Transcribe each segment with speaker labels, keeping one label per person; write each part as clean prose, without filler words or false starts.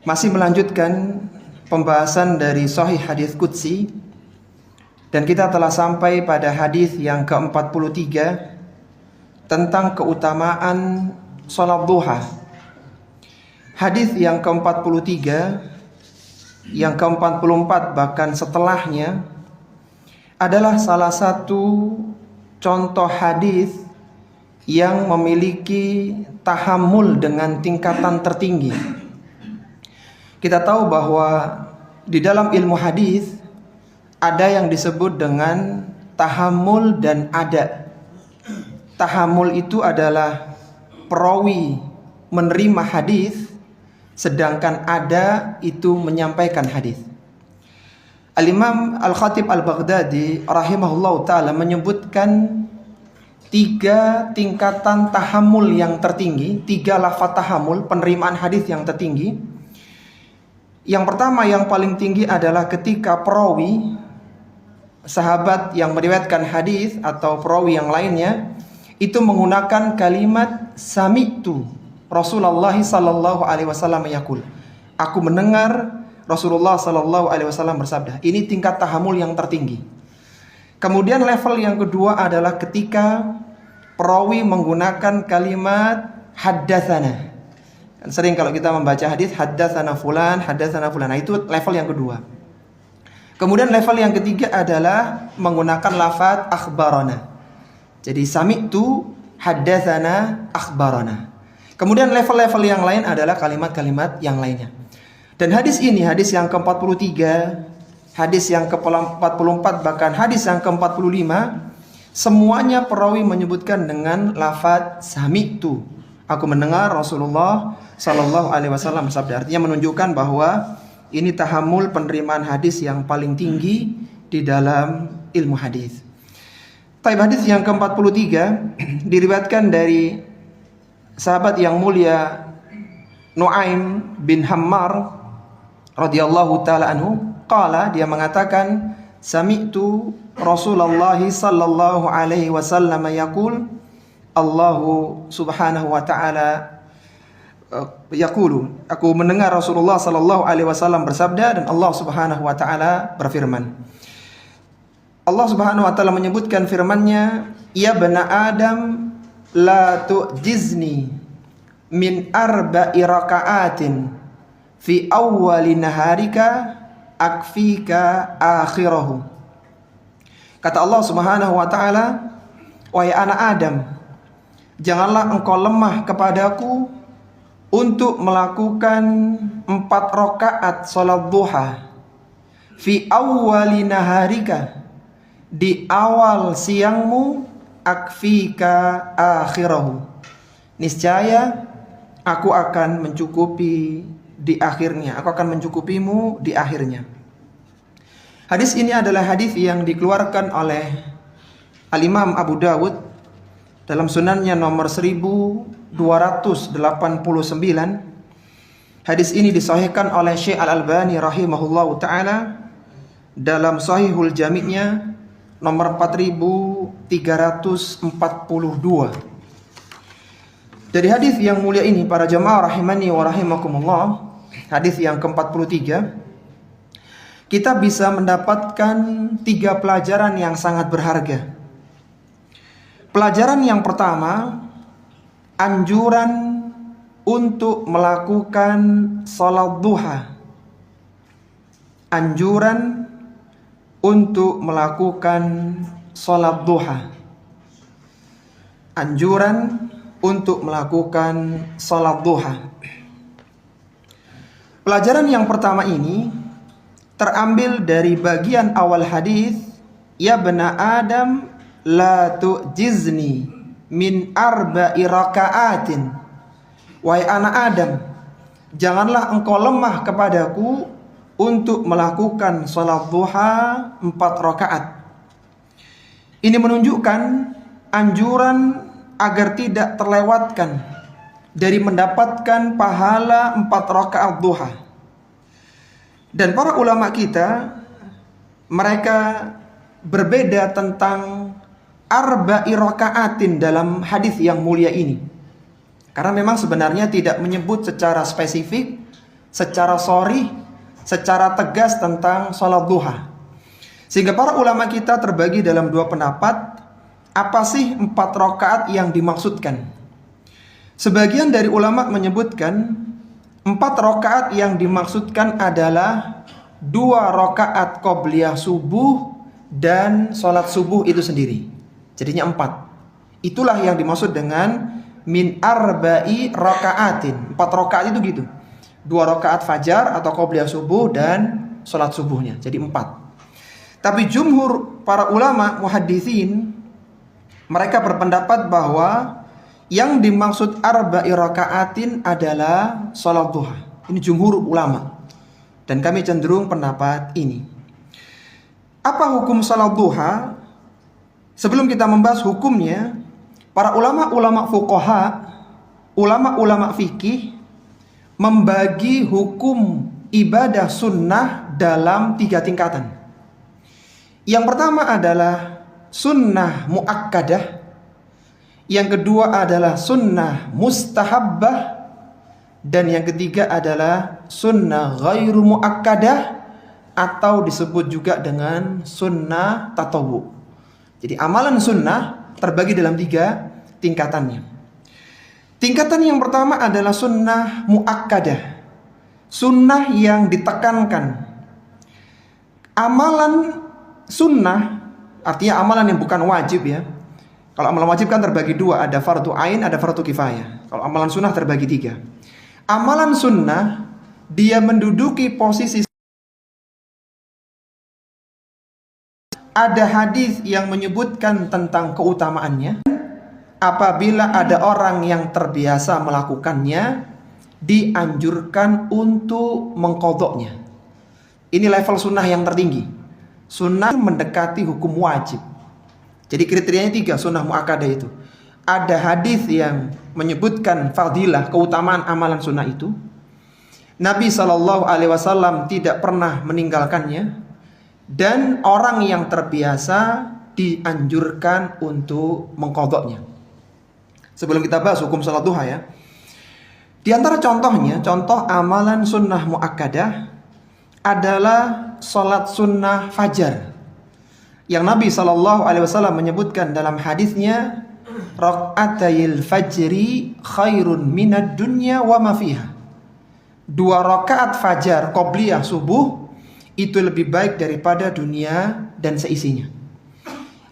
Speaker 1: Masih melanjutkan pembahasan dari Sahih Hadis Qudsi, dan kita telah sampai pada hadis yang ke-43 tentang keutamaan salat duha. Hadis yang ke-43, yang ke-44 bahkan setelahnya adalah salah satu contoh hadis yang memiliki tahammul dengan tingkatan tertinggi. Kita tahu bahwa di dalam ilmu hadis ada yang disebut dengan tahammul dan ada. Tahammul itu adalah perawi menerima hadis, sedangkan ada itu menyampaikan hadis. Al-Imam Al-Khatib Al-Baghdadi rahimahullahu ta'ala menyebutkan 3 tingkatan tahammul yang tertinggi, 3 lafaz tahammul, penerimaan hadis yang tertinggi. Yang pertama, yang paling tinggi adalah ketika perawi, sahabat yang meriwayatkan hadis atau perawi yang lainnya itu menggunakan kalimat sami'tu Rasulullah sallallahu alaihi wasallam yaqul. Aku mendengar Rasulullah sallallahu alaihi wasallam bersabda. Ini tingkat tahammul yang tertinggi. Kemudian level yang kedua adalah ketika perawi menggunakan kalimat haddatsana. Sering kalau kita membaca hadis haddatsana fulan, haddatsana fulan. Nah, itu level yang kedua. Kemudian level yang ketiga adalah menggunakan lafaz akhbarana. Jadi sami'tu haddatsana akhbarana. Kemudian level-level yang lain adalah kalimat-kalimat yang lainnya. Dan hadis ini, hadis yang ke-43, hadis yang ke-44, bahkan hadis yang ke-45, semuanya perawi menyebutkan dengan lafaz sami'tu. Aku mendengar Rasulullah sallallahu alaihi wasallam bersabda. Artinya menunjukkan bahwa ini tahammul penerimaan hadis yang paling tinggi di dalam ilmu hadis. Taib, hadis yang ke-43 diriwayatkan dari sahabat yang mulia Nuaim bin Hammar radhiyallahu taala anhu, qala, dia mengatakan, sami'tu Rasulullah sallallahu alaihi wasallam yaqul, Allahu subhanahu wa ta'ala yaqulu, aku mendengar Rasulullah sallallahu alaihi wasallam bersabda, dan Allah subhanahu wa ta'ala berfirman. Allah subhanahu wa ta'ala menyebutkan firman-Nya, ya bani Adam la tu'jizni min arba'i raka'atin fi awwali naharika akfika akhirahu. Kata Allah subhanahu wa ta'ala, wahai anak Adam, janganlah engkau lemah kepadaku untuk melakukan 4 rakaat salat duha fi awwali naharika, di awal siangmu, akfika akhirahu, niscaya aku akan mencukupi di akhirnya, aku akan mencukupimu di akhirnya. Hadis ini adalah hadis yang dikeluarkan oleh Al-Imam Abu Dawud dalam sunannya nomor 1289. Hadis ini disahihkan oleh Syekh Al-Albani rahimahullahu ta'ala dalam Sahihul Jami'-nya nomor 4342. Dari hadis yang mulia ini, para jamaah rahimani wa rahimakumullah, hadis yang ke-43, kita bisa mendapatkan 3 pelajaran yang sangat berharga. Pelajaran yang pertama, anjuran untuk melakukan salat duha. Anjuran untuk melakukan salat duha. Anjuran untuk melakukan salat duha. Pelajaran yang pertama ini terambil dari bagian awal hadis, ya bani Adam la tu'jizni min arba'i raka'atin. Wahai anak Adam, janganlah engkau lemah kepadaku untuk melakukan salat duha 4 rakaat. Ini menunjukkan anjuran agar tidak terlewatkan dari mendapatkan pahala 4 rakaat duha. Dan para ulama kita, mereka berbeda tentang arba'i raka'atin dalam hadis yang mulia ini. Karena memang sebenarnya tidak menyebut secara spesifik secara sharih, secara tegas tentang sholat duha. Sehingga para ulama kita terbagi dalam dua pendapat, apa sih 4 rakaat yang dimaksudkan. Sebagian dari ulama menyebutkan 4 rakaat yang dimaksudkan adalah 2 rakaat qobliyah subuh dan sholat subuh itu sendiri. Jadinya 4. Itulah yang dimaksud dengan min arba'i rakaatin. 4 rakaat itu gitu. 2 rakaat fajar atau qobliyah subuh dan sholat subuhnya. Jadi 4. Tapi jumhur para ulama muhadditsin, mereka berpendapat bahwa yang dimaksud arba'i rakaatin adalah sholat duha. Ini jumhur ulama. Dan kami cenderung pendapat ini. Apa hukum sholat duha? Sebelum kita membahas hukumnya, para ulama-ulama fuqaha, ulama-ulama fikih membagi hukum ibadah sunnah dalam 3 tingkatan. Yang pertama adalah sunnah muakkadah, yang kedua adalah sunnah mustahabbah, dan yang ketiga adalah sunnah ghairu muakkadah atau disebut juga dengan sunnah tatawwu. Jadi amalan sunnah terbagi dalam 3 tingkatannya. Tingkatan yang pertama adalah sunnah muakkadah, sunnah yang ditekankan. Amalan sunnah artinya amalan yang bukan wajib ya. Kalau amalan wajib kan terbagi 2, ada fardu ain, ada fardu kifayah. Kalau amalan sunnah terbagi 3. Amalan sunnah dia menduduki posisi, ada hadis yang menyebutkan tentang keutamaannya. Apabila ada orang yang terbiasa melakukannya, dianjurkan untuk mengqadhanya. Ini level sunnah yang tertinggi. Sunnah mendekati hukum wajib. Jadi kriterianya 3 sunnah muakkadah itu. Ada hadis yang menyebutkan fadilah, keutamaan amalan sunnah itu. Nabi SAW tidak pernah meninggalkannya. Dan orang yang terbiasa dianjurkan untuk mengqadhanya. Sebelum kita bahas hukum salat duha ya, di antara contohnya, contoh amalan sunnah muakkadah adalah salat sunnah fajar, yang Nabi SAW menyebutkan dalam hadisnya, rakaatayil fajri khairun minad dunya wa ma fiha. 2 rakaat fajar qobliyah subuh itu lebih baik daripada dunia dan seisinya.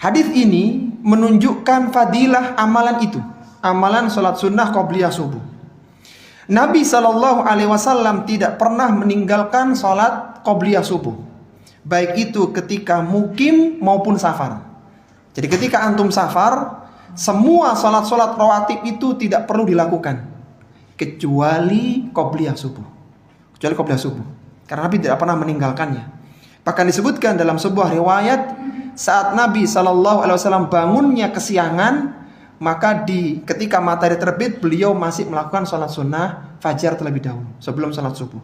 Speaker 1: Hadis ini menunjukkan fadilah amalan itu, amalan salat sunnah qobliyah subuh. Nabi SAW tidak pernah meninggalkan salat qobliyah subuh, baik itu ketika mukim maupun safar. Jadi ketika antum safar, semua salat-salat rawatib itu tidak perlu dilakukan kecuali qobliyah subuh. Kecuali qobliyah subuh. Karena Nabi tidak pernah meninggalkannya. Bahkan disebutkan dalam sebuah riwayat, saat Nabi SAW bangunnya kesiangan, maka ketika matahari terbit, beliau masih melakukan salat sunnah fajar terlebih dahulu sebelum salat subuh.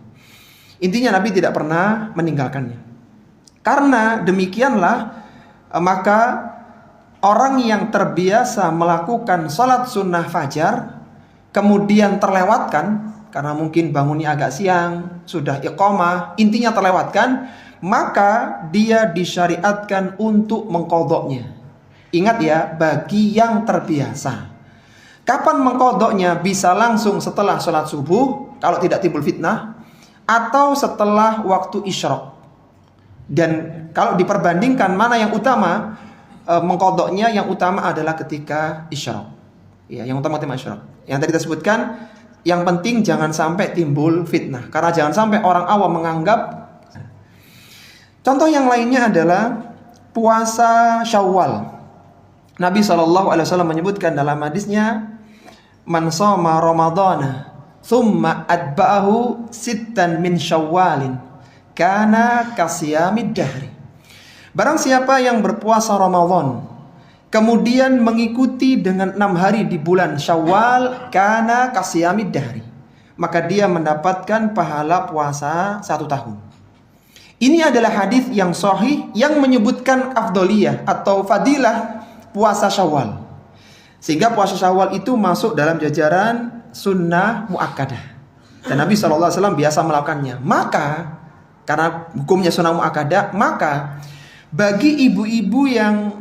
Speaker 1: Intinya Nabi tidak pernah meninggalkannya. Karena demikianlah, maka orang yang terbiasa melakukan salat sunnah fajar kemudian terlewatkan karena mungkin bangunnya agak siang, sudah iqamah, intinya terlewatkan, maka dia disyariatkan untuk mengqadhanya. Ingat ya, bagi yang terbiasa. Kapan mengqadhanya? Bisa langsung setelah salat subuh kalau tidak timbul fitnah, atau setelah waktu isyraq. Dan kalau diperbandingkan mana yang utama, mengqadhanya yang utama adalah ketika isyraq. Ya, yang utama tema isyraq. Yang tadi kita sebutkan, yang penting jangan sampai timbul fitnah, karena jangan sampai orang awam menganggap. Contoh yang lainnya adalah puasa Syawal. Nabi SAW menyebutkan dalam hadisnya, man shoma ramadhana thumma atba'ahu sittan min syawalin kana kasiyamid dahri. Barang siapa yang berpuasa Ramadan kemudian mengikuti dengan 6 hari di bulan Syawal, kana kasiyamid dahri, maka dia mendapatkan pahala puasa 1 tahun. Ini adalah hadis yang sahih yang menyebutkan afdoliyah atau fadilah puasa Syawal. Sehingga puasa Syawal itu masuk dalam jajaran sunnah muakkadah. dan Nabi SAW biasa melakukannya. Maka karena hukumnya sunnah muakkadah, maka bagi ibu-ibu yang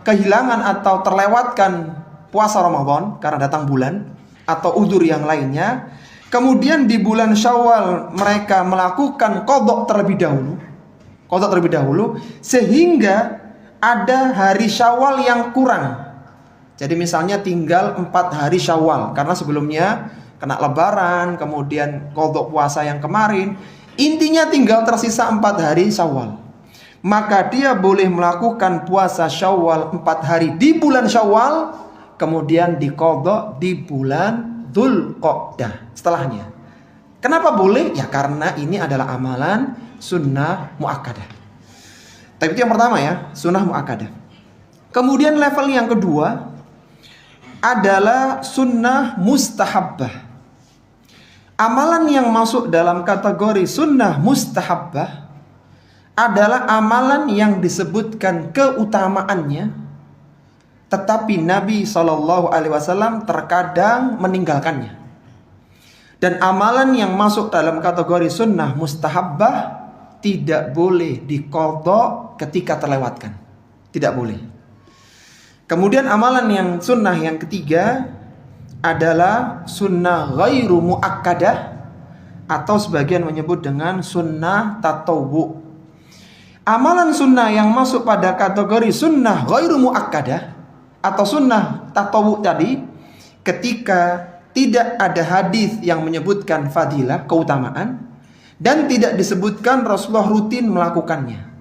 Speaker 1: kehilangan atau terlewatkan puasa Ramadan karena datang bulan atau udzur yang lainnya, kemudian di bulan Syawal mereka melakukan qadha terlebih dahulu, sehingga ada hari Syawal yang kurang. Jadi misalnya tinggal 4 hari Syawal karena sebelumnya kena lebaran, kemudian qadha puasa yang kemarin, intinya tinggal tersisa 4 hari Syawal. Maka dia boleh melakukan puasa Syawal 4 hari di bulan Syawal, kemudian diqadha di bulan Dzulqa'dah setelahnya. Kenapa boleh? Ya karena ini adalah amalan sunnah muakkadah. Tapi itu yang pertama ya, sunnah muakkadah. Kemudian level yang kedua adalah sunnah mustahabbah. Amalan yang masuk dalam kategori sunnah mustahabbah adalah amalan yang disebutkan keutamaannya, tetapi Nabi SAW terkadang meninggalkannya. Dan amalan yang masuk dalam kategori sunnah mustahabbah tidak boleh diqadha ketika terlewatkan. Tidak boleh. Kemudian amalan yang sunnah yang ketiga adalah sunnah ghairu muakkadah, atau sebagian menyebut dengan sunnah tatawwu. Amalan sunnah yang masuk pada kategori sunnah ghairu muakkadah atau sunnah tatawwu tadi, ketika tidak ada hadis yang menyebutkan fadilah, keutamaan, dan tidak disebutkan Rasulullah rutin melakukannya,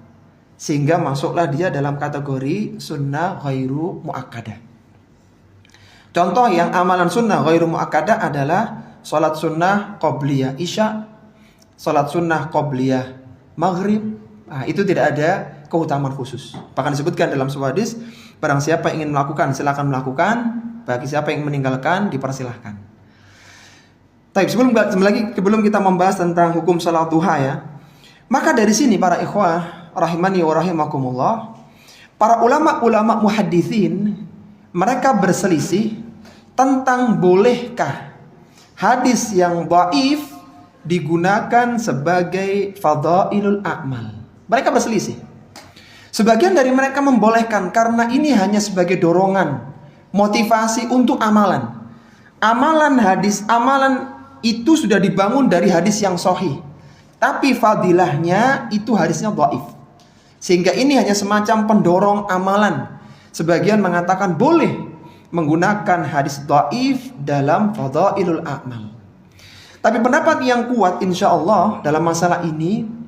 Speaker 1: sehingga masuklah dia dalam kategori sunnah ghairu muakkadah. Contoh yang amalan sunnah ghairu muakkadah adalah salat sunnah qobliyah isya, salat sunnah qobliyah maghrib. Nah, itu tidak ada keutamaan khusus. Bahkan disebutkan dalam sebuah hadis, barang siapa ingin melakukan silakan melakukan, bagi siapa yang meninggalkan dipersilahkan. Tapi sebelum kita membahas tentang hukum salat duha ya, maka dari sini para ikhwah rahimani wa rahimakumullah, para ulama muhadditsin mereka berselisih tentang bolehkah hadis yang dhaif digunakan sebagai fadailul a'mal. Mereka berselisih. Sebagian dari mereka membolehkan karena ini hanya sebagai dorongan, motivasi untuk amalan. Amalan itu sudah dibangun dari hadis yang sahih, tapi fadilahnya itu hadisnya dhaif. Sehingga ini hanya semacam pendorong amalan. Sebagian mengatakan boleh menggunakan hadis dhaif dalam fadailul a'mal. Tapi pendapat yang kuat insyaallah dalam masalah ini,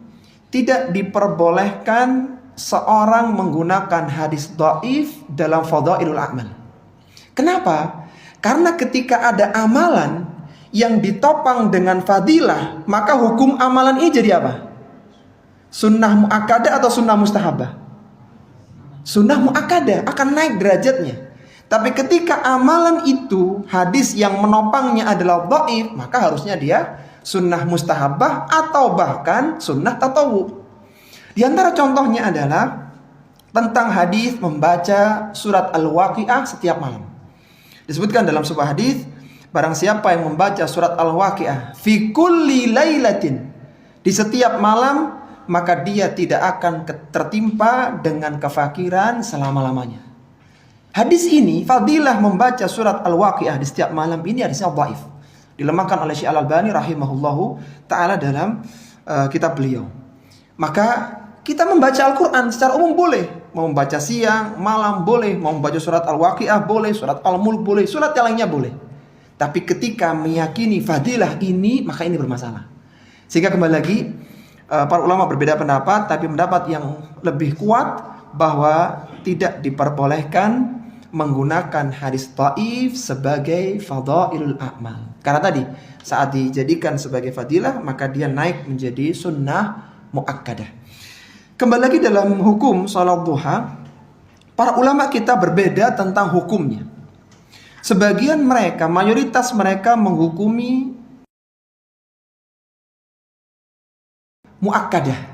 Speaker 1: tidak diperbolehkan seorang menggunakan hadis dhaif dalam fadailul a'mal. Kenapa? Karena ketika ada amalan yang ditopang dengan fadilah, maka hukum amalan ini jadi apa? Sunnah muakkadah atau sunnah mustahabah? Sunnah muakkadah, akan naik derajatnya. Tapi ketika amalan itu hadis yang menopangnya adalah dhaif, maka harusnya dia sunnah mustahabah atau bahkan sunnah tatawwu. Di antara contohnya adalah tentang hadis membaca surat Al-Waqiah setiap malam. Disebutkan dalam sebuah hadis, barang siapa yang membaca surat Al-Waqiah fi kulli lailatin, di setiap malam, maka dia tidak akan tertimpa dengan kefakiran selama-lamanya. Hadis ini, fadilah membaca surat Al-Waqiah di setiap malam ini hadisnya dhaif. Dilemahkan oleh Syekh Al-Albani rahimahullahu ta'ala dalam kitab beliau. Maka kita membaca Al-Quran secara umum boleh. Mau membaca siang, malam boleh. Mau membaca surat Al-Waqiah boleh. Surat Al-Mulk boleh. Surat yang lainnya boleh. Tapi ketika meyakini fadilah ini, maka ini bermasalah. Sehingga kembali lagi, para ulama berbeda pendapat. Tapi pendapat yang lebih kuat bahwa tidak diperbolehkan menggunakan hadis dhaif sebagai fadailul a'mal. Karena tadi saat dijadikan sebagai fadilah, maka dia naik menjadi sunnah muakkadah. Kembali lagi dalam hukum salat duha, para ulama kita berbeda tentang hukumnya. Sebagian mereka, mayoritas mereka menghukumi muakkadah.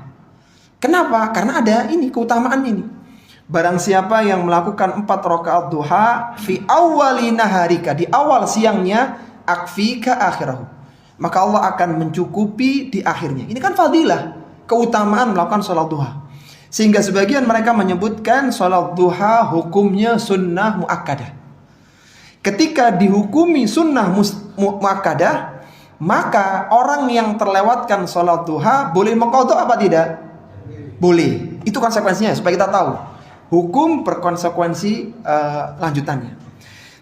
Speaker 1: Kenapa? Karena ada ini keutamaan ini. Barang siapa yang melakukan 4 rakaat duha fi awwali naharika, di awal siangnya, akfika akhirahu, maka Allah akan mencukupi di akhirnya. Ini kan fadilah, keutamaan melakukan sholat duha. Sehingga sebagian mereka menyebutkan sholat duha hukumnya sunnah muakkadah. Ketika dihukumi sunnah muakkadah, maka orang yang terlewatkan sholat duha boleh mengqadha apa tidak? Boleh. Itu konsekuensinya supaya kita tahu. Hukum berkonsekuensi lanjutannya.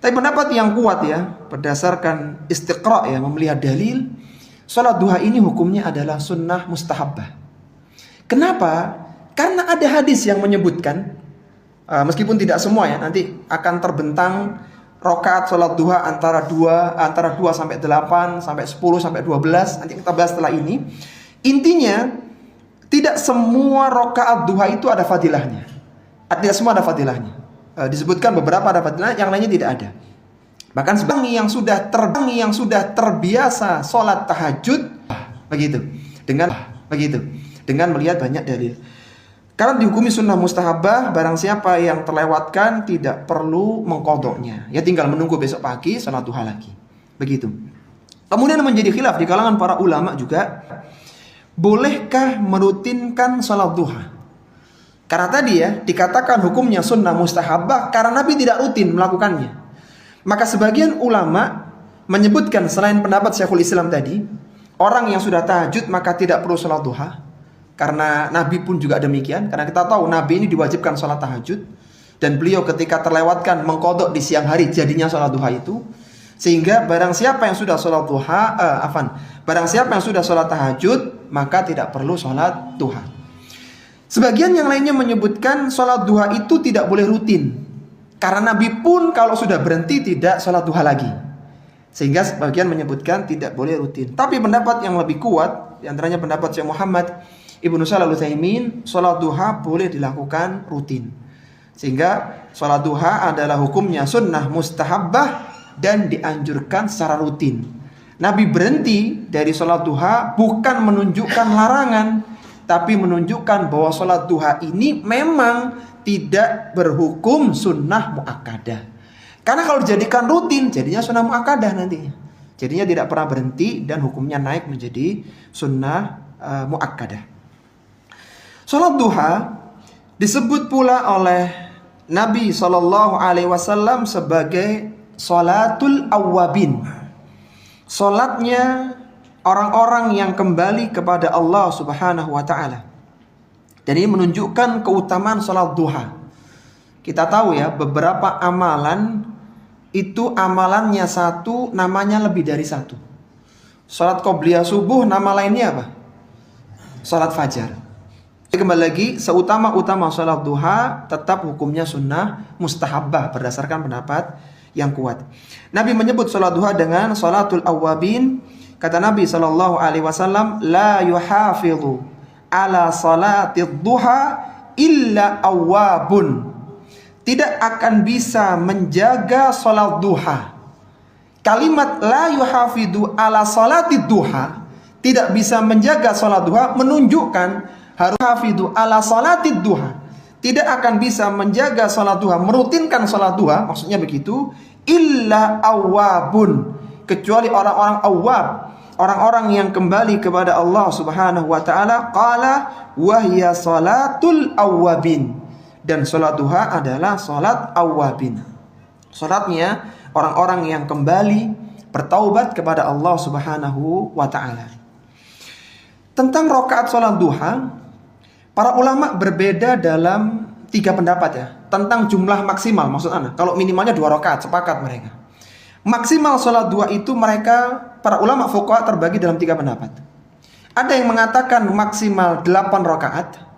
Speaker 1: Tapi pendapat yang kuat ya, berdasarkan istiqra ya, melihat dalil, sholat duha ini hukumnya adalah sunnah mustahabbah. Kenapa? Karena ada hadis yang menyebutkan, meskipun tidak semua ya, nanti akan terbentang rakaat sholat duha antara 2 sampai 8 sampai 10 sampai 12, nanti kita bahas setelah ini. Intinya tidak semua rakaat duha itu ada fadilahnya. Tidak semua ada fadilahnya. Disebutkan beberapa ada fadilah, yang lainnya tidak ada. Bahkan sebagian yang sudah terbiasa sholat tahajud dengan melihat banyak dalil. Karena dihukumi sunnah mustahabah, barang siapa yang terlewatkan tidak perlu mengqadhanya. Ya tinggal menunggu besok pagi sholat duha lagi. Begitu. Kemudian menjadi khilaf di kalangan para ulama juga, bolehkah merutinkan sholat duha? Karena tadi ya dikatakan hukumnya sunnah mustahabah karena Nabi tidak rutin melakukannya. Maka sebagian ulama menyebutkan selain pendapat Syekhul Islam tadi, orang yang sudah tahajud maka tidak perlu sholat duha. Karena Nabi pun juga demikian. Karena kita tahu Nabi ini diwajibkan sholat tahajud, dan beliau ketika terlewatkan mengqadha di siang hari jadinya sholat duha itu. Sehingga barang siapa yang sudah sholat duha, barang siapa yang sudah sholat tahajud maka tidak perlu sholat duha. Sebagian yang lainnya menyebutkan sholat duha itu tidak boleh rutin, karena Nabi pun kalau sudah berhenti tidak sholat duha lagi. Sehingga sebagian menyebutkan tidak boleh rutin. Tapi pendapat yang lebih kuat, diantaranya pendapat Syekh Muhammad Ibnu Shalih Al-Utsaimin, sholat duha boleh dilakukan rutin. Sehingga sholat duha adalah hukumnya sunnah mustahabbah dan dianjurkan secara rutin. Nabi berhenti dari sholat duha bukan menunjukkan larangan, tapi menunjukkan bahwa sholat duha ini memang tidak berhukum sunnah muakkadah. Karena kalau dijadikan rutin, jadinya sunnah muakkadah nantinya. Jadinya tidak pernah berhenti dan hukumnya naik menjadi sunnah muakkadah. Sholat duha disebut pula oleh Nabi SAW sebagai sholatul awwabin. Sholatnya orang-orang yang kembali kepada Allah Subhanahu wa ta'ala. Dan ini menunjukkan keutamaan sholat duha. Kita tahu ya, beberapa amalan itu amalannya satu, namanya lebih dari satu. Sholat qobliyah subuh, nama lainnya apa? Sholat fajar. Kembali lagi, seutama-utama sholat duha tetap hukumnya sunnah mustahabbah berdasarkan pendapat yang kuat. Nabi menyebut sholat duha dengan sholatul awwabin. Kata Nabi SAW, la yuhafidhu ala salatid duha illa awwabun. Tidak akan bisa menjaga salat duha. Kalimat la yuhafidhu ala salatid duha, tidak bisa menjaga salat duha, menunjukkan harus hafidhu ala salatid duha, tidak akan bisa menjaga salat duha, merutinkan salat duha, maksudnya begitu, illa awwabun, kecuali orang-orang awwab, orang-orang yang kembali kepada Allah Subhanahu wa taala. Qala wa hiya salatul awwabin. Dan salat duha adalah salat awwabin. Salatnya orang-orang yang kembali bertaubat kepada Allah Subhanahu wa taala. Tentang rakaat salat duha, para ulama berbeda dalam 3 pendapat ya, tentang jumlah maksimal. Maksud Anda, kalau minimalnya 2 rakaat, sepakat mereka. Maksimal salat duha itu mereka, para ulama fuqaha terbagi dalam 3 pendapat. Ada yang mengatakan maksimal 8 rakaat,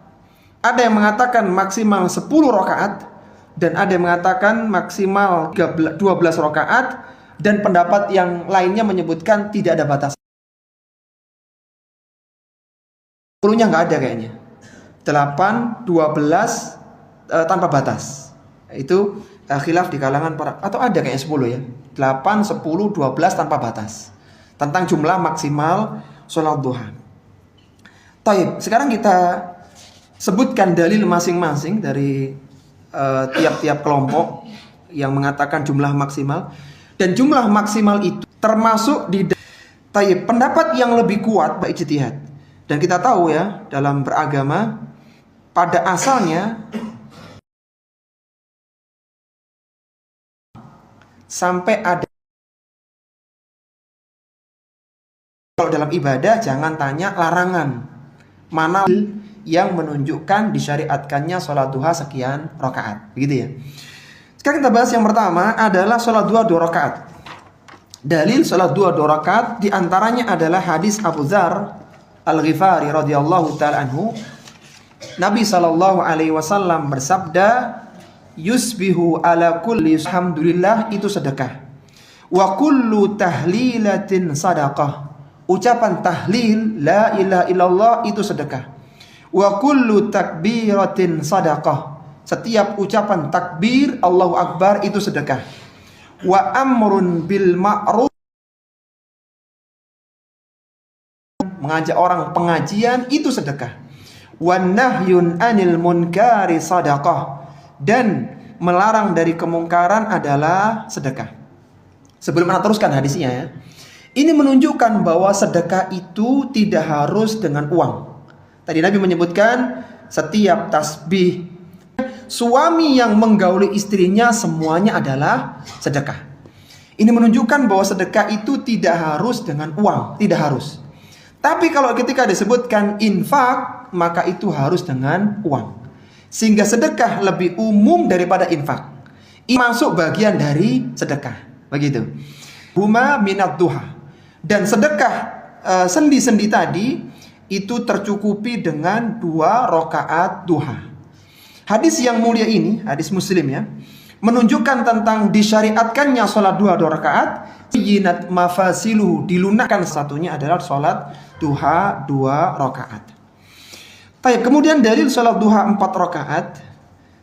Speaker 1: ada yang mengatakan maksimal 10 rakaat, dan ada yang mengatakan maksimal 12 rakaat, dan pendapat yang lainnya menyebutkan tidak ada batas. 10-nya nggak ada kayaknya. 8, 12 tanpa batas. Itu khilaf di kalangan para, atau ada kayaknya 10 ya. 8, 10, 12 tanpa batas. Tentang jumlah maksimal sholat duha. Taib, sekarang kita sebutkan dalil masing-masing dari tiap-tiap kelompok yang mengatakan jumlah maksimal. Dan jumlah maksimal itu termasuk di Tayyib, pendapat yang lebih kuat ijtihad. Dan kita tahu ya, dalam beragama pada asalnya sampai ada, kalau dalam ibadah jangan tanya larangan mana yang menunjukkan disyariatkannya sholat duha sekian rakaat, begitu ya. Sekarang kita bahas yang pertama adalah sholat duha 2 rakaat. Dalil sholat duha 2 rakaat diantaranya adalah hadis Abu Dzar Al-Ghifari radhiyallahu ta'ala anhu. Nabi SAW bersabda, yusbihu ala kulli alhamdulillah, itu sedekah. Wa kullu tahlilatin sadaqah, ucapan tahlil la ilaha illallah itu sedekah. Wa kullu takbiratin sadaqah, setiap ucapan takbir Allahu Akbar itu sedekah. Wa amrun bil ma'ruf, mengajak orang pengajian itu sedekah. Wa nahyun anil munkari sadaqah, dan melarang dari kemungkaran adalah sedekah. Sebelum kita teruskan hadisnya ya, ini menunjukkan bahwa sedekah itu tidak harus dengan uang. Tadi Nabi menyebutkan setiap tasbih, suami yang menggauli istrinya semuanya adalah sedekah. Ini menunjukkan bahwa sedekah itu tidak harus dengan uang, tidak harus. Tapi kalau ketika disebutkan infak, maka itu harus dengan uang. Sehingga sedekah lebih umum daripada infak. Ini masuk bagian dari sedekah, begitu. Huma minat duha. Dan sedekah sendi-sendi tadi itu tercukupi dengan 2 rakaat duha. Hadis yang mulia ini, hadis Muslim ya, menunjukkan tentang disyariatkannya sholat duha 2 rakaat. Yinat mafasiluhu, dilunakkan satunya adalah sholat duha 2 rakaat. Baik, kemudian dalil sholat duha 4 rakaat.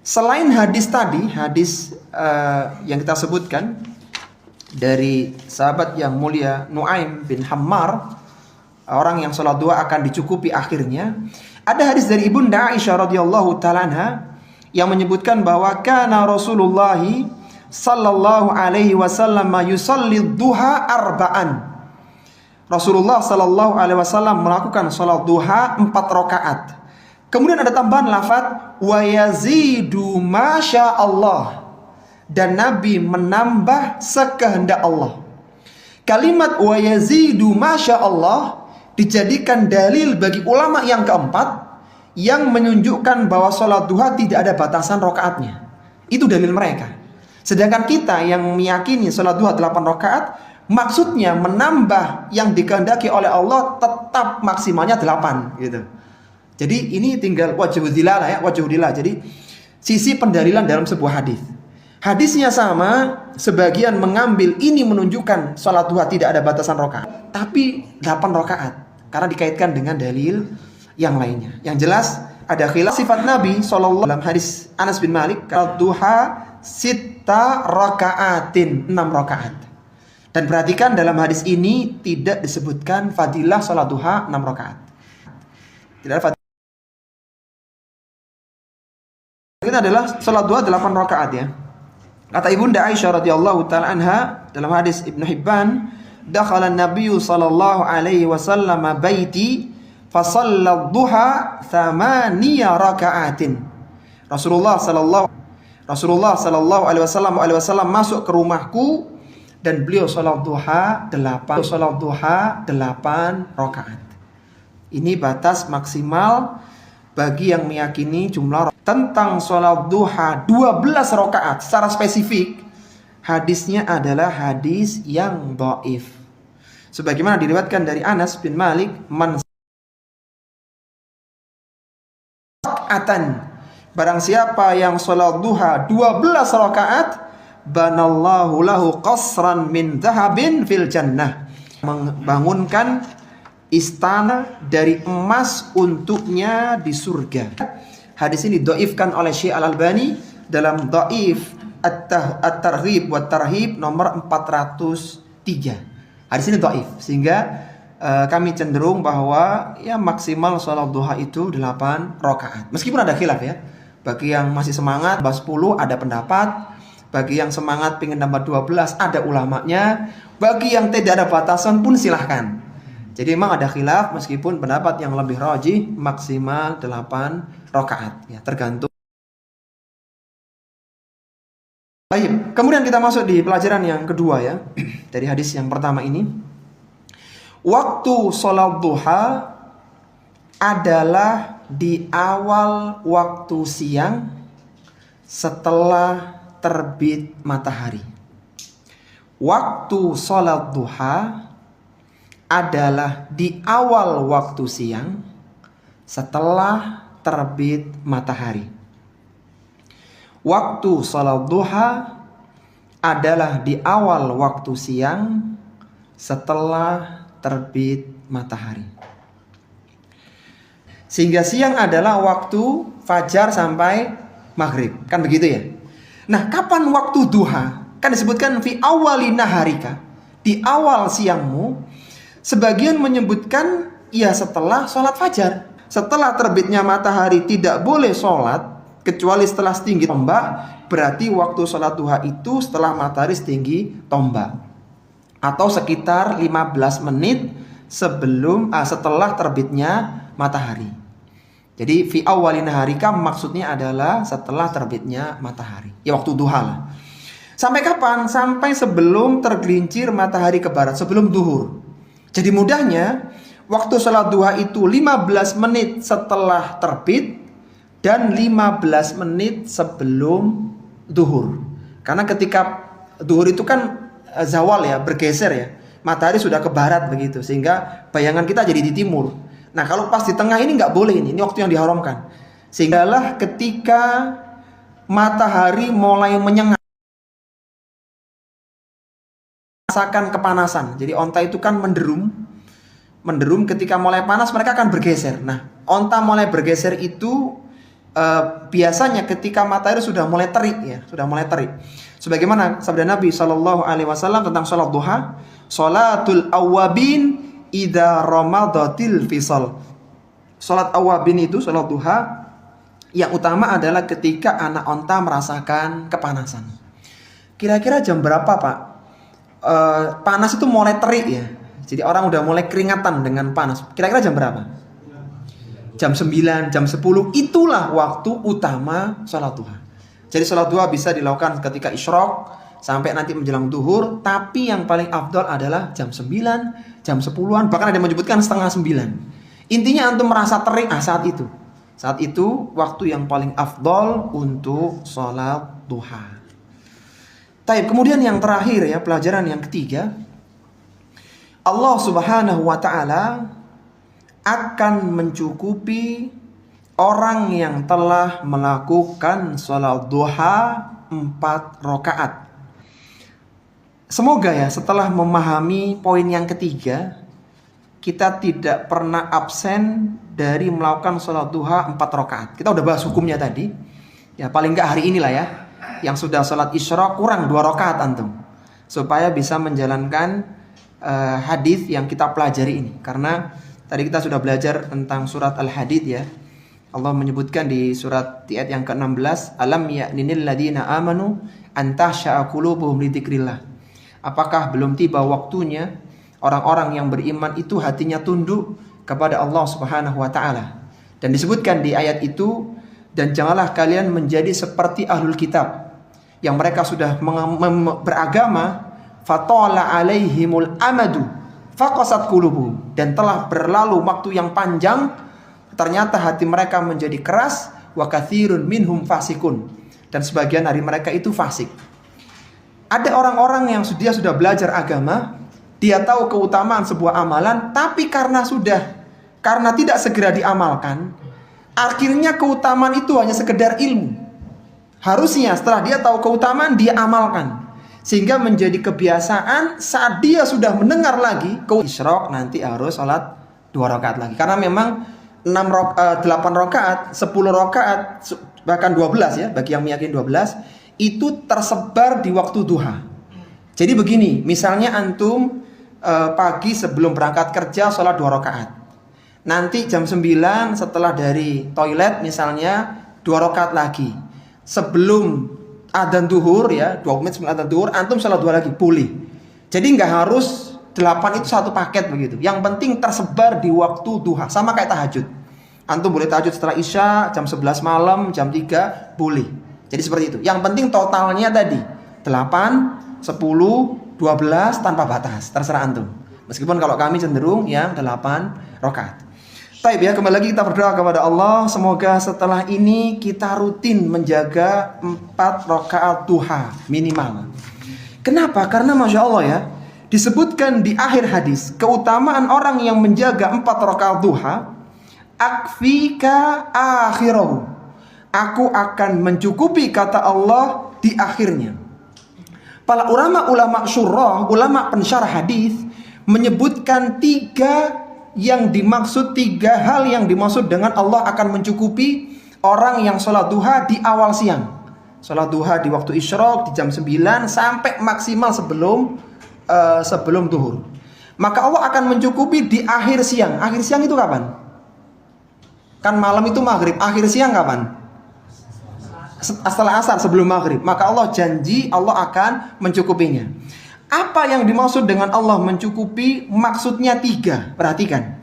Speaker 1: Selain hadis tadi, hadis yang kita sebutkan dari sahabat yang mulia Nuaim bin Hammar, orang yang sholat duha akan dicukupi akhirnya. Ada hadis dari Ibunda Aisyah radhiyallahu ta'ala anha yang menyebutkan bahwa kana Rasulullah sallallahu alaihi wasallam yusalli duha arba'an. Rasulullah sallallahu alaihi wasallam melakukan sholat duha 4 rakaat. Kemudian ada tambahan lafaz wa yazidu masya Allah, dan Nabi menambah sekehendak Allah. Kalimat wa yazidu masya Allah dijadikan dalil bagi ulama yang keempat yang menunjukkan bahwa sholat duha tidak ada batasan rakaatnya. Itu dalil mereka. Sedangkan kita yang meyakini sholat duha 8 rakaat, maksudnya menambah yang dikehendaki oleh Allah tetap maksimalnya 8 gitu. Jadi ini tinggal wajhu dilalah ya, wajhu dilalah. Jadi sisi pendalilan dalam sebuah hadis. Hadisnya sama, sebagian mengambil ini menunjukkan sholat duha tidak ada batasan rakaat, tapi 8 rakaat karena dikaitkan dengan dalil yang lainnya. Yang jelas ada khilaf sifat Nabi sallallahu dalam hadis Anas bin Malik, duha 6 rakaatin, 6 rakaat. Dan perhatikan dalam hadis ini tidak disebutkan fadilah sholat duha 6 rakaat. Tidak ada fadilah. Ini adalah sholat duha 8 rakaat ya. Kata Ibunda Aisyah radhiyallahu ta'ala anha dalam hadis Ibnu Hibban, dakhala an-nabiy sallallahu alaihi wasallam baiti fa shalla duha 8 rakaatin. Rasulullah sallallahu alaihi wasallam masuk ke rumahku dan beliau sholat duha 8 rakaat. Ini batas maksimal bagi yang meyakini jumlah. Tentang sholat duha 12 rakaat secara spesifik, hadisnya adalah hadis yang dhaif. Sebagaimana diriwayatkan dari Anas bin Malik, man atan, barang siapa yang sholat duha 12 rakaat, banallahu lahu qasran min dhahabin fil jannah, membangunkan istana dari emas untuknya di surga. Hadis ini dhaifkan oleh Syekh Al-Albani dalam dhaif at-targhib wa tarhib nomor 403. Hadis ini dhaif, sehingga kami cenderung bahwa ya maksimal sholat duha itu 8 rakaat. Meskipun ada khilaf ya. Bagi yang masih semangat bahas 10 ada pendapat, Bagi yang semangat pengen nambah 12, ada ulamanya. Bagi yang tidak ada batasan pun silahkan. Jadi memang ada khilaf, meskipun pendapat yang lebih rajih maksimal 8 rakaat. Ya, tergantung. Baik, kemudian kita masuk di pelajaran yang kedua ya, dari hadis yang pertama ini. Waktu sholat duha adalah di awal waktu siang setelah terbit matahari. Waktu sholat duha adalah di awal waktu siang setelah terbit matahari. Waktu sholat duha adalah di awal waktu siang setelah terbit matahari. Sehingga siang adalah waktu fajar sampai maghrib. Kan begitu ya? Nah, kapan waktu duha? Kan disebutkan fi awali naharika, di awal siangmu. Sebagian menyebutkan ya setelah sholat fajar. Setelah terbitnya matahari tidak boleh sholat kecuali setelah setinggi tombak. Berarti waktu sholat duha itu setelah matahari setinggi tombak, atau sekitar 15 menit setelah terbitnya matahari. Jadi fi awwalin naharika maksudnya adalah setelah terbitnya matahari. Ya waktu duha lah. Sampai kapan? Sampai sebelum tergelincir matahari ke barat, sebelum duhur. Jadi mudahnya waktu sholat duha itu 15 menit setelah terbit dan 15 menit sebelum duhur. Karena ketika duhur itu kan zawal ya, bergeser ya. Matahari sudah ke barat begitu, sehingga bayangan kita jadi di timur. Nah, kalau pas di tengah ini nggak boleh, ini waktu yang diharamkan. Sehinggalah ketika matahari mulai menyengat, merasakan kepanasan. Jadi onta itu kan menderum ketika mulai panas mereka akan bergeser. Nah, onta mulai bergeser itu biasanya ketika matahari sudah mulai terik ya, sudah mulai terik. Sebagaimana sabda Nabi SAW tentang sholat duha, sholatul awwabin idza ramadatil fisal. Salat awabin itu salat duha yang utama adalah ketika anak onta merasakan kepanasan. Kira-kira jam berapa, Pak? Panas itu mulai terik ya. Jadi orang udah mulai keringatan dengan panas. Kira-kira jam berapa? Jam 9, jam 10. Itulah waktu utama salat duha. Jadi salat duha bisa dilakukan ketika isyraq sampai nanti menjelang duhur, tapi yang paling afdal adalah jam 9, jam 10-an, bahkan ada yang menyebutkan setengah 9. Intinya antum merasa terik saat itu. Saat itu waktu yang paling afdal untuk sholat duha. Taib, kemudian yang terakhir ya, pelajaran yang ketiga. Allah Subhanahu wa taala akan mencukupi orang yang telah melakukan sholat duha 4 rakaat. Semoga ya setelah memahami poin yang ketiga, kita tidak pernah absen dari melakukan sholat duha 4 rakaat. Kita udah bahas hukumnya tadi. Ya paling nggak hari inilah ya, yang sudah sholat isyraq kurang 2 rakaat antum, supaya bisa menjalankan hadis yang kita pelajari ini. Karena tadi kita sudah belajar tentang surat Al-Hadid ya. Allah menyebutkan di surat ayat yang ke-16, alam ya'ninil ladina amanu an tahsha'a qulubuhum li dzikrillah. Apakah belum tiba waktunya orang-orang yang beriman itu hatinya tunduk kepada Allah Subhanahu wa taala? Dan disebutkan di ayat itu, dan janganlah kalian menjadi seperti ahlul kitab yang mereka sudah beragama, fatala alaihimul amadu faqasat qulubuhum, dan telah berlalu waktu yang panjang, ternyata hati mereka menjadi keras, wa katsirun minhum fasikun, dan sebagian dari mereka itu fasik. Ada orang-orang yang sudah belajar agama, dia tahu keutamaan sebuah amalan, tapi karena tidak segera diamalkan, akhirnya keutamaan itu hanya sekedar ilmu. Harusnya setelah dia tahu keutamaan, dia amalkan, sehingga menjadi kebiasaan saat dia sudah mendengar lagi isyraq nanti harus sholat 2 rakaat lagi. Karena memang 8 rakaat, 10 rakaat, bahkan 12 ya, bagi yang meyakini 12 itu tersebar di waktu duha. Jadi begini, misalnya antum pagi sebelum berangkat kerja sholat 2 rakaat. Nanti jam 9 setelah dari toilet misalnya 2 rakaat lagi. Sebelum adzan duhur ya, 2 menit sebelum adzan duhur, antum salat duha lagi, boleh. Jadi nggak harus 8 itu satu paket begitu. Yang penting tersebar di waktu duha, sama kayak tahajud. Antum boleh tahajud setelah isya, jam 11 malam, jam 3, boleh. Jadi seperti itu. Yang penting totalnya tadi 8, 10, 12 tanpa batas, terserah antum. Meskipun kalau kami cenderung yang 8 rakaat. Baik ya, kembali lagi kita berdoa kepada Allah. Semoga setelah ini kita rutin menjaga 4 rakaat duha minimal. Kenapa? Karena Masya Allah ya, disebutkan di akhir hadis keutamaan orang yang menjaga 4 rakaat duha. Akfika akhirahu, aku akan mencukupi, kata Allah, di akhirnya. Para ulama syurah, ulama pensyarah hadis menyebutkan 3 hal yang dimaksud dengan Allah akan mencukupi orang yang sholat duha di awal siang. Sholat duha di waktu isyraq di jam 9 sampai maksimal sebelum duhur. Maka Allah akan mencukupi di akhir siang. Akhir siang itu kapan? Kan malam itu maghrib. Akhir siang kapan? Setelah asar, sebelum maghrib. Maka Allah janji Allah akan mencukupinya. Apa yang dimaksud dengan Allah mencukupi? Maksudnya 3. Perhatikan.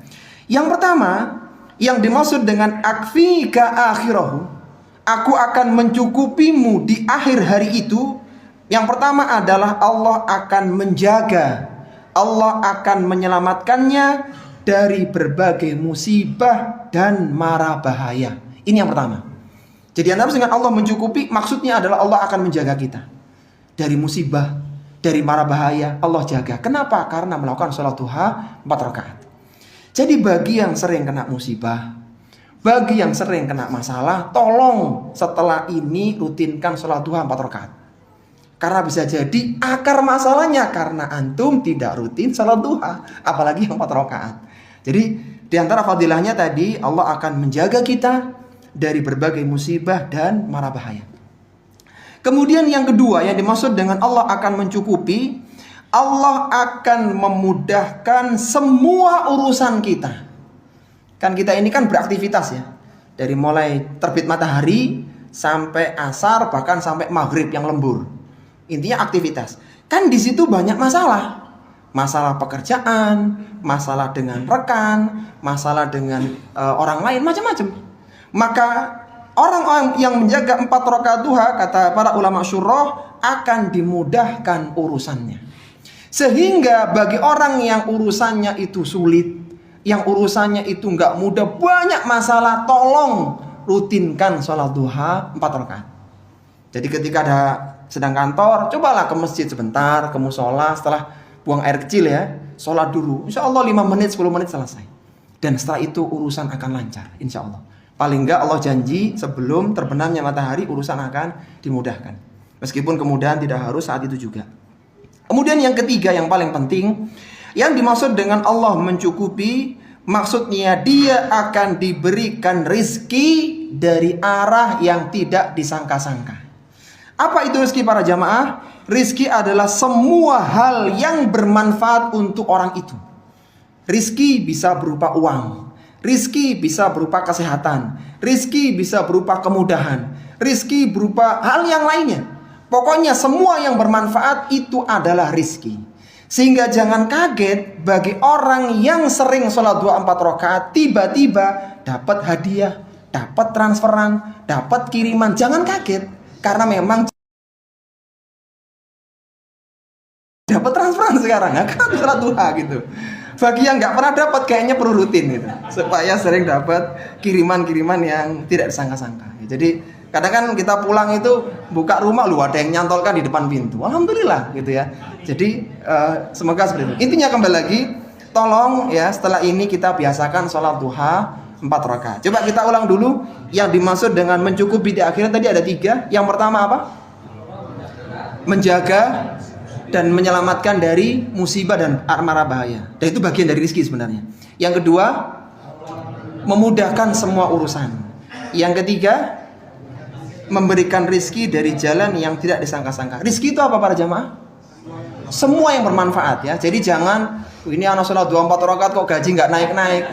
Speaker 1: Yang pertama, yang dimaksud dengan akfika akhirahu, aku akan mencukupimu di akhir hari itu. Yang pertama adalah Allah akan menjaga, Allah akan menyelamatkannya dari berbagai musibah dan mara bahaya. Ini yang pertama. Jadi antara dengan Allah mencukupi, maksudnya adalah Allah akan menjaga kita dari musibah, dari mara bahaya. Allah jaga. Kenapa? Karena melakukan sholat duha 4 rakaat. Jadi bagi yang sering kena musibah, bagi yang sering kena masalah, tolong setelah ini rutinkan sholat duha 4 rakaat. Karena bisa jadi akar masalahnya karena antum tidak rutin sholat duha, apalagi 4 rakaat. Jadi di antara fadilahnya tadi, Allah akan menjaga kita dari berbagai musibah dan mara bahaya. Kemudian yang kedua yang dimaksud dengan Allah akan mencukupi, Allah akan memudahkan semua urusan kita. Kan kita ini kan beraktivitas ya. Dari mulai terbit matahari sampai asar, bahkan sampai maghrib yang lembur. Intinya aktivitas. Kan di situ banyak masalah. Masalah pekerjaan, masalah dengan rekan, masalah dengan orang lain, macam-macam. Maka orang-orang yang menjaga 4 rakaat duha, kata para ulama syurah, akan dimudahkan urusannya. Sehingga bagi orang yang urusannya itu sulit, yang urusannya itu nggak mudah, banyak masalah, tolong rutinkan sholat duha 4 rakaat. Jadi ketika ada sedang kantor, cobalah ke masjid sebentar, ke musola, setelah buang air kecil ya, sholat dulu. Insya Allah 5 menit, 10 menit selesai. Dan setelah itu urusan akan lancar, insya Allah. Paling enggak Allah janji sebelum terbenamnya matahari urusan akan dimudahkan. Meskipun kemudahan tidak harus saat itu juga. Kemudian yang ketiga yang paling penting, yang dimaksud dengan Allah mencukupi, maksudnya dia akan diberikan rizki dari arah yang tidak disangka-sangka. Apa itu rizki para jamaah? Rizki adalah semua hal yang bermanfaat untuk orang itu. Rizki bisa berupa uang, rizki bisa berupa kesehatan, rizki bisa berupa kemudahan, rizki berupa hal yang lainnya. Pokoknya semua yang bermanfaat itu adalah rizki. Sehingga jangan kaget bagi orang yang sering sholat 4 rakaat tiba-tiba dapat hadiah, dapat transferan, dapat kiriman. Jangan kaget, karena memang dapat transferan sekarang, kan sholat duha gitu. Bagi yang nggak pernah dapat, kayaknya perlu rutin gitu, supaya sering dapat kiriman-kiriman yang tidak disangka-sangka. Jadi kadang kan kita pulang itu buka rumah, lu ada yang nyantolkan di depan pintu. Alhamdulillah gitu ya. Jadi semoga seperti itu. Intinya kembali lagi, tolong ya setelah ini kita biasakan sholat duha 4 rakaat. Coba kita ulang dulu. Yang dimaksud dengan mencukupi di akhirnya tadi ada 3. Yang pertama apa? Menjaga dan menyelamatkan dari musibah dan mara bahaya. Dan itu bagian dari rezeki sebenarnya. Yang kedua, memudahkan semua urusan. Yang ketiga, memberikan rizki dari jalan yang tidak disangka-sangka. Rizki itu apa para jamaah? Semua yang bermanfaat ya. Jadi jangan, ini anak sholat 4 rakaat kok gaji nggak naik-naik.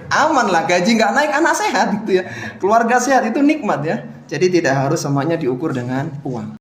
Speaker 1: Aman lah, gaji nggak naik, anak sehat gitu ya. Keluarga sehat itu nikmat ya. Jadi tidak harus semuanya diukur dengan uang.